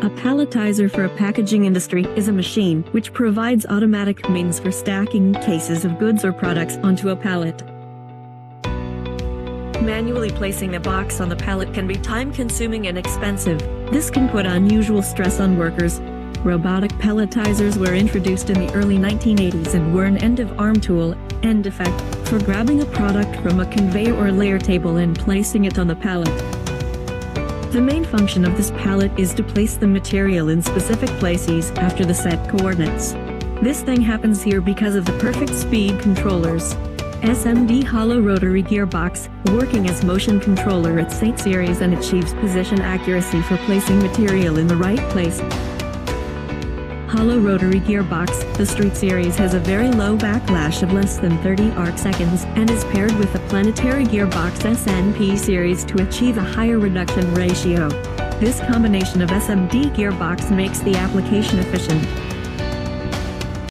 A palletizer for a packaging industry is a machine which provides automatic means for stacking cases of goods or products onto a pallet. Manually placing a box on the pallet can be time-consuming and expensive. This can put unusual stress on workers. Robotic palletizers were introduced in the early 1980s and were an end-of-arm tool, end effect, for grabbing a product from a conveyor or layer table and placing it on the pallet. The main function of this pallet is to place the material in specific places after the set coordinates. This thing happens here because of the perfect speed controllers. SMD Hollow Rotary Gearbox, working as motion controller at St. Series and achieves position accuracy for placing material in the right place. Hollow Rotary Gearbox, the Street Series has a very low backlash of less than 30 arc-seconds and is paired with the Planetary Gearbox SNP Series to achieve a higher reduction ratio. This combination of SMD gearbox makes the application efficient.